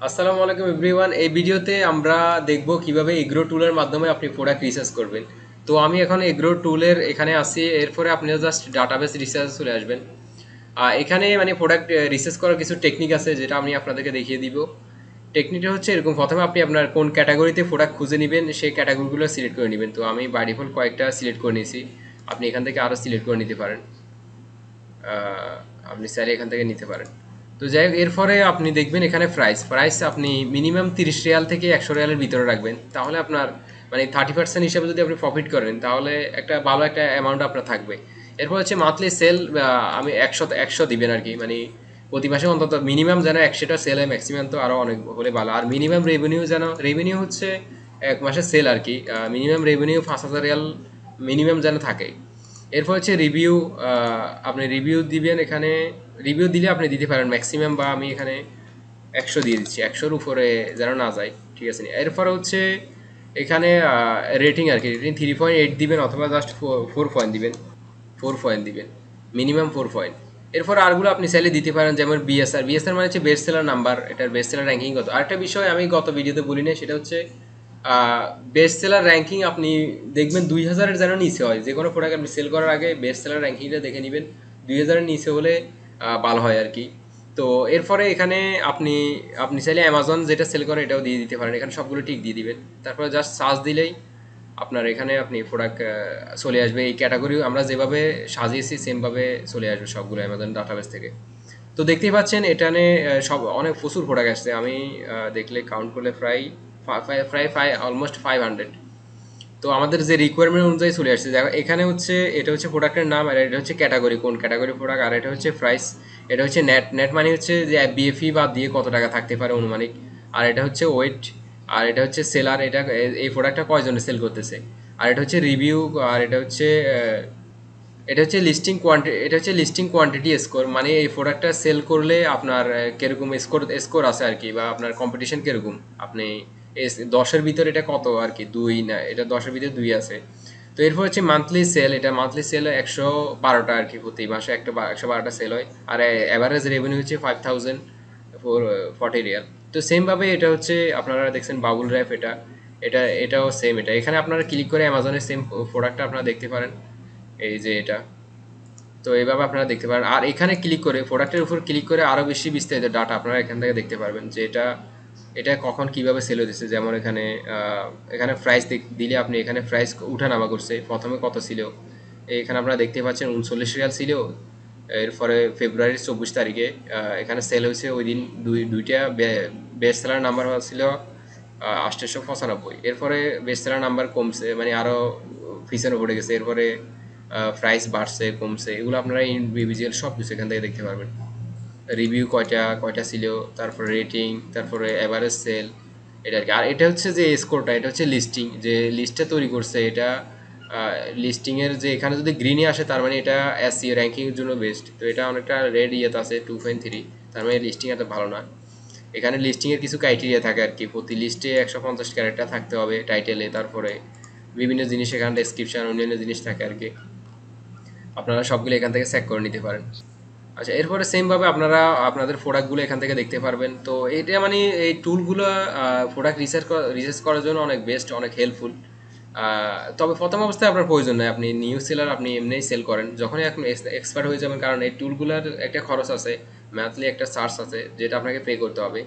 আসসালামু আলাইকুম এভরিওয়ান। এই ভিডিওতে আমরা দেখব কিভাবে এগ্রো টুলের মাধ্যমে আপনি প্রোডাক্ট রিসার্চ করবেন। তো আমি এখন এগ্রো টুলের এখানে আসি, এরপরে আপনি জাস্ট ডাটাবেস রিসার্চ চলে আসবেন। এখানে মানে প্রোডাক্ট রিসার্চ করার কিছু টেকনিক আছে যেটা আমি আপনাদেরকে দেখিয়ে দিব। টেকনিকটা হচ্ছে এরকম: প্রথমে আপনি আপনার কোন ক্যাটাগরিতে প্রোডাক্ট খুঁজে নেবেন সেই ক্যাটাগরিগুলো সিলেক্ট করে নেবেন। তো আমি বাই ডিফল্ট কয়েকটা সিলেক্ট করে নিয়েছি, আপনি এখান থেকে আরও সিলেক্ট করে নিতে পারেন। আপনি চাইলে এখান থেকে নিতে পারেন। তো যাই হোক, এরপরে আপনি দেখবেন এখানে প্রাইস আপনি মিনিমাম 30 রিয়াল থেকে 100 রিয়ালের ভিতরে রাখবেন, তাহলে আপনার মানে 30% হিসাবে যদি আপনি প্রফিট করেন তাহলে একটা ভালো একটা অ্যামাউন্ট আপনার থাকবে। এরপর হচ্ছে মান্থলি সেল, আমি 100 দিবেন আর কি, মানে প্রতি মাসে অন্তত মিনিমাম যেন 100টা সেল হয়, ম্যাক্সিমাম তো আরও অনেক হলে ভালো। আর মিনিমাম রেভিনিউ যেন, রেভিনিউ হচ্ছে এক মাসের সেল আর কি, মিনিমাম রেভিনিউ 5,000 রিয়াল মিনিমাম যেন থাকে। এরপর হচ্ছে রিভিউ, আপনি রিভিউ দিবেন এখানে। রিভিউ দিলে আপনি দিতে পারেন ম্যাক্সিমাম, বা আমি এখানে 100 দিয়ে দিচ্ছি, 100-র উপরে যেন না যায়, ঠিক আছে। এরপর হচ্ছে এখানে রেটিং আর কি, রেটিং 3.8 দিবেন অথবা জাস্ট 4 পয়েন্ট দিবেন, 4 পয়েন্ট দিবেন, মিনিমাম 4 পয়েন্ট। এরপর আরগুলো আপনি চাইলে দিতে পারেন, যেমন বিএসআর মানে হচ্ছে বেস্ট সেলার নাম্বার, এটার বেস্ট সেলার র্যাঙ্কিং কত। আরেকটা বিষয় আমি গত ভিডিওতে বলি না, সেটা হচ্ছে বেস্ট সেলার র্যাঙ্কিং আপনি দেখবেন 2000-এর যেন নিচে হয়। যে কোনো প্রোডাক্ট আপনি সেল করার আগে বেস্ট সেলার র্যাঙ্কিংটা দেখে নেবেন, 2000-এর নিচে হলে ভালো হয় আর কি। তো এরপরে এখানে আপনি আপনি চাইলে অ্যামাজন যেটা সেল করে এটাও দিয়ে দিতে পারেন, এখানে সবগুলো ঠিক দিয়ে দিবেন। তারপরে জাস্ট সার্চ দিলেই আপনার এখানে আপনি প্রোডাক্ট চলে আসবে। এই ক্যাটাগরি আমরা যেভাবে সাজিয়েছি সেমভাবে চলে আসবে সবগুলো অ্যামাজন ডাটাবেস থেকে। তো দেখতেই পাচ্ছেন এখানে সব অনেক প্রচুর প্রোডাক্ট আসছে। আমি দেখলে কাউন্ট করলে প্রায় প্রায় অলমোস্ট 500। তো আমাদের যে রিকোয়ারমেন্ট অনুযায়ী চলে আসছে। দেখো এখানে হচ্ছে, এটা হচ্ছে প্রোডাক্টের নাম, আর এটা হচ্ছে ক্যাটাগরি, কোন ক্যাটাগরি প্রোডাক্ট, আর এটা হচ্ছে প্রাইস। এটা হচ্ছে নেট, নেট মানে হচ্ছে যে বিএফই বাদ দিয়ে কত টাকা থাকতে পারে অনুমানিক। আর এটা হচ্ছে ওয়েট। আর এটা হচ্ছে সেলার, এটা এই প্রোডাক্টটা কয়জনে সেল করতেছে। আর এটা হচ্ছে রিভিউ। আর এটা হচ্ছে লিস্টিং কোয়ান্টিটি স্কোর, মানে এই প্রোডাক্টটা সেল করলে আপনার কিরকম স্কোর আছে আর কি, বা আপনার কম্পিটিশন কিরকম। আপনি 10-এর ভিতরে এটা কত আর কি, 2 না, এটা 10-এর ভিতরে 2 আছে। তো এরপর হচ্ছে মান্থলি সেল, এটা মান্থলি সেল 112টা আর কি, প্রতি মাসে 112টা সেল হয়। আর অ্যাভারেজ রেভিনিউ হচ্ছে 5,040 রিয়াল। তো সেমভাবে এটা হচ্ছে আপনারা দেখছেন বাবুল র্যাপ, এটাও সেম। এটা এখানে আপনারা ক্লিক করে অ্যামাজনের সেম প্রোডাক্টটা আপনারা দেখতে পারেন, এই যে এটা। তো এইভাবে আপনারা দেখতে পারেন। আর এখানে ক্লিক করে, প্রোডাক্টের উপর ক্লিক করে আরও বেশি বিস্তারিত ডাটা আপনারা এখান থেকে দেখতে পারবেন, যে এটা এটা কখন কিভাবে সেল হতেছে। যেমন এখানে এখানে প্রাইস দিলে আপনি এখানে প্রাইস উঠানামা করছে, প্রথমে কত ছিল এখানে আপনারা দেখতে পাচ্ছেন, 39 রিয়াল ছিল। এরপরে ফেব্রুয়ারির 24 তারিখে এখানে সেল হয়েছে ওই দিন দুইটা বেস্ট সেলার নাম্বার ছিল 895। এরপরে বেস্ট সেলার নাম্বার কমছে, মানে আরও পিছনে পড়ে গেছে। এরপরে প্রাইস বাড়ছে কমছে, এগুলো আপনারা ইন্ডিভিজুয়াল সব কিছু এখান থেকে দেখতে পারবেন। রিভিউ কয়টা কয়টা ছিল, তারপরে রেটিং, তারপরে অ্যাভারেজ সেল, এটা আর কি। আর এটা হচ্ছে যে স্কোরটা, এটা হচ্ছে লিস্টিং, যে লিস্টটা তৈরি করছে এটা। লিস্টিংয়ের যে এখানে যদি গ্রিনে আসে তার মানে এটা এসইও র্যাঙ্কিংয়ের জন্য বেস্ট। তো এটা অনেকটা রেড ইয়েতে আছে 2.3, তার মানে লিস্টিং এত ভালো না। এখানে লিস্টিংয়ের কিছু ক্রাইটেরিয়া থাকে আর কি, প্রতি লিস্টে 150 ক্যারেক্টার থাকতে হবে টাইটেলে, তারপরে বিভিন্ন জিনিস এখানে ডেসক্রিপশন অন্যান্য জিনিস থাকে আর কি। আপনারা সবগুলো এখান থেকে চেক করে নিতে পারেন। আচ্ছা, এরপরে সেমভাবে আপনারা আপনাদের প্রোডাক্টগুলো এখান থেকে দেখতে পারবেন। তো এটা মানে এই টুলগুলো প্রোডাক্ট রিসার্চ করার জন্য অনেক বেস্ট, অনেক হেল্পফুল। তবে প্রথম অবস্থায় আপনার প্রয়োজন নেই, আপনি নিউ সেলার, আপনি এমনিই সেল করেন যখনই আপনি এক্সপার্ট হয়ে যাবেন, কারণ এই টুলগুলোর একটা খরচ আছে, মান্থলি একটা চার্জ আছে যেটা আপনাকে পে করতে হবে।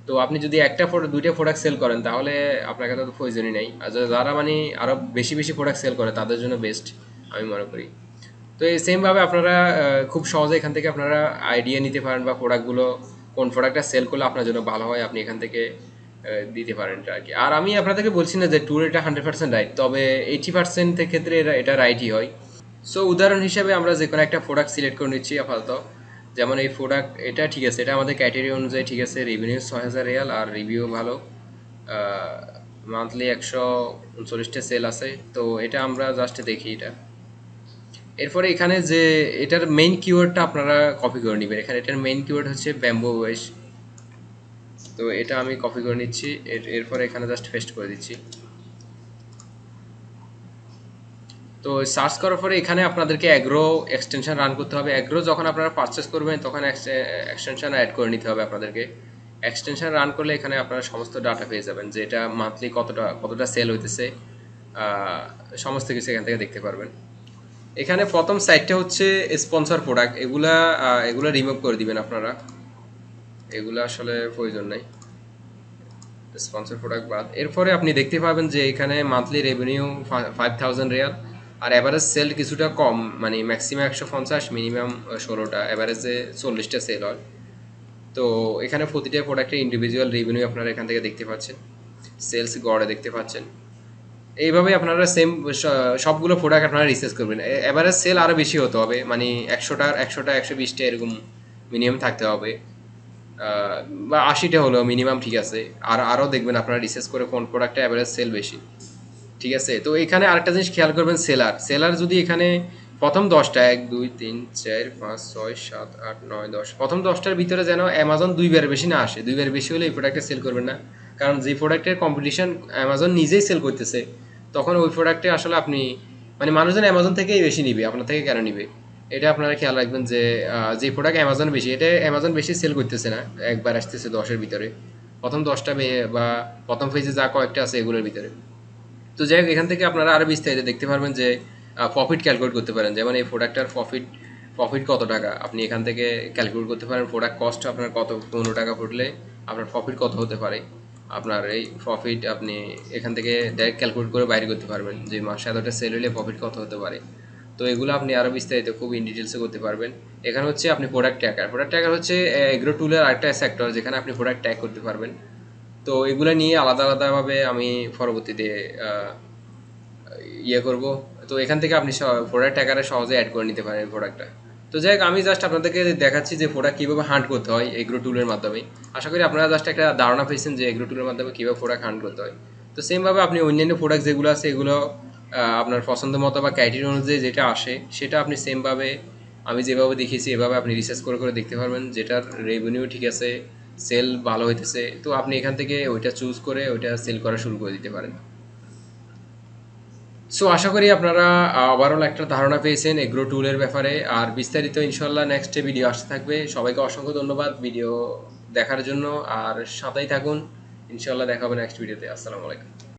তো আপনি যদি দুইটা প্রোডাক্ট সেল করেন তাহলে আপনাকে তো প্রয়োজনই নেই। আর যারা মানে আরও বেশি বেশি প্রোডাক্ট সেল করে তাদের জন্য বেস্ট আমি মনে করি। তো এই সেমভাবে আপনারা খুব সহজে এখান থেকে আপনারা আইডিয়া নিতে পারেন, বা প্রোডাক্টগুলো কোন প্রোডাক্টটা সেল করলে আপনার জন্য ভালো হয় আপনি এখান থেকে দিতে পারেন এটা আর কি। আর আমি আপনাদেরকে বলছি না যে ট্যুর এটা 100% রাইট, তবে 80% ক্ষেত্রে এটা রাইটই হয়। সো উদাহরণ হিসেবে আমরা যে কোনো একটা প্রোডাক্ট সিলেক্ট করে নিচ্ছি আপাতত। যেমন এই প্রোডাক্ট, এটা ঠিক আছে, এটা আমাদের ক্রাইটেরিয়া অনুযায়ী ঠিক আছে। রেভিনিউ 6,000 রিয়াল, আর রিভিউ ভালো, মান্থলি 139টা সেল আছে। তো এটা আমরা জাস্ট দেখি এটা। এরপরে এখানে যে এটার মেইন কিওয়ার্ডটা আপনারা কপি করে নেবেন। এখানে এটার মেইন কিওয়ার্ড হচ্ছে ব্যাম্বো ওয়েশ। তো এটা আমি কপি করে নিচ্ছি, এরপরে এখানে জাস্ট পেস্ট করে দিচ্ছি। তো সার্চ করার পরে এখানে আপনাদেরকে অ্যাগ্রো এক্সটেনশন রান করতে হবে। অ্যাগ্রো যখন আপনারা পারচেস করবেন তখন এক্সটেনশন অ্যাড করে নিতে হবে আপনাদেরকে। এক্সটেনশন রান করলে এখানে আপনারা সমস্ত ডাটা পেয়ে যাবেন, যে এটা মান্থলি কতটা কতটা সেল হইতেছে, আহ, সমস্ত কিছু এখান থেকে দেখতে পারবেন। এখানে প্রথম সাইটটা হচ্ছে স্পন্সর প্রোডাক্ট, এগুলা রিমুভ করে দিবেন আপনারা, এগুলা আসলে প্রয়োজন নাই, স্পন্সর প্রোডাক্ট বাদ। এরপরে আপনি দেখতে পাবেন যে এখানে মান্থলি রেভিনিউ 5000 রিয়াল, আর অ্যাভারেজ সেল কিছুটা কম, মানে ম্যাক্সিমাম 150, মিনিমাম 16টা, অ্যাভারেজে 40টা সেল হয়। তো এখানে প্রতিটা প্রোডাক্টের ইন্ডিভিজুয়াল রেভিনিউ আপনারা এখান থেকে দেখতে পাচ্ছেন, সেলস গড়ে দেখতে পাচ্ছেন। এইভাবে আপনারা সেম সবগুলো প্রোডাক্ট আপনারা রিসার্চ করবেন। এভারেজ সেল আরও বেশি হতে হবে, মানে 100টা 120টা এরকম মিনিমাম থাকতে হবে, বা 80টা হলেও মিনিমাম, ঠিক আছে। আর আরও দেখবেন আপনারা রিসার্চ করে কোন প্রোডাক্টটা অ্যাভারেজ সেল বেশি, ঠিক আছে। তো এখানে আরেকটা জিনিস খেয়াল করবেন, সেলার সেলার যদি এখানে প্রথম 10টা, 1 2 3 4 5 6 7 8 9 10, প্রথম 10টার ভিতরে যেন অ্যামাজন দুইবার বেশি না আসে, দুইবার বেশি হলে এই প্রোডাক্টটা সেল করবেন না। কারণ যে প্রোডাক্টের কম্পিটিশন অ্যামাজন নিজেই সেল করতেছে, তখন ওই প্রোডাক্টে আসলে আপনি, মানে মানুষজন অ্যামাজন থেকেই বেশি নিবে, আপনার থেকে কেন নিবে? এটা আপনারা খেয়াল রাখবেন যে যে প্রোডাক্ট অ্যামাজন বেশি, এটা অ্যামাজন বেশি সেল করতেছে না, একবার আসতেছে 10-এর ভিতরে, প্রথম 10টা বা প্রথম ফেজে যা কয়েকটা আছে এগুলোর ভিতরে। তো যাই হোক, এখান থেকে আপনারা আরও বিস্তারিত দেখতে পারবেন যে প্রফিট ক্যালকুলেট করতে পারেন, যেমন এই প্রোডাক্টটার প্রফিট প্রফিট কত টাকা আপনি এখান থেকে ক্যালকুলেট করতে পারেন। প্রোডাক্ট কস্ট আপনার কত, 15 টাকা ফুটলে আপনার প্রফিট কত হতে পারে, আপনার এই প্রফিট আপনি এখান থেকে ডাইরেক্ট ক্যালকুলেট করে বাইরে করতে পারবেন যে মাসে এতটা সেল হলে প্রফিট কত হতে পারে। তো এগুলো আপনি আরও বিস্তারিত খুব ইন ডিটেলসে করতে পারবেন। এখানে হচ্ছে আপনি প্রোডাক্ট ট্র্যাকার, প্রোডাক্ট ট্র্যাকার হচ্ছে এগ্রো টুলের আরেকটা সেক্টর, যেখানে আপনি প্রোডাক্ট ট্র্যাক করতে পারবেন। তো এগুলো নিয়ে আলাদা আলাদাভাবে আমি পরবর্তীতে ইয়ে করব। তো এখান থেকে আপনি প্রোডাক্ট ট্যাগারে সহজে অ্যাড করে নিতে পারেন প্রোডাক্টটা। তো যাই হোক, আমি জাস্ট আপনাদেরকে দেখাচ্ছি যে প্রোডাক্ট কীভাবে হান্ট করতে হয় এগ্রো টুলের মাধ্যমে। আশা করি আপনারা জাস্ট একটা ধারণা পেয়েছেন যে এগ্রো টুলের মাধ্যমে কীভাবে প্রোডাক্ট হান্ট করতে হয়। তো সেমভাবে আপনি অন্যান্য প্রোডাক্ট যেগুলো আছে এগুলো আপনার পছন্দ মতো বা ক্রাইটেরিয়া অনুযায়ী যেটা আসে সেটা আপনি সেমভাবে আমি যেভাবে দেখিয়েছি এভাবে আপনি রিসার্চ করে করে দেখতে পারবেন, যেটার রেভিনিউ ঠিক আছে, সেল ভালো হইতেছে, তো আপনি এখান থেকে ওইটা চুজ করে ওইটা সেল করা শুরু করে দিতে পারেন। সো আশা করি আপনারা ওভারঅল একটা ধারণা পেয়েছেন এগ্রো টুলের ব্যাপারে। আর বিস্তারিত ইনশাল্লাহ নেক্সট ভিডিও আসতে থাকবে। সবাইকে অসংখ্য ধন্যবাদ ভিডিও দেখার জন্য, আর সাথেই থাকুন। ইনশাল্লাহ দেখা হবে নেক্সট ভিডিওতে। আসসালামু আলাইকুম।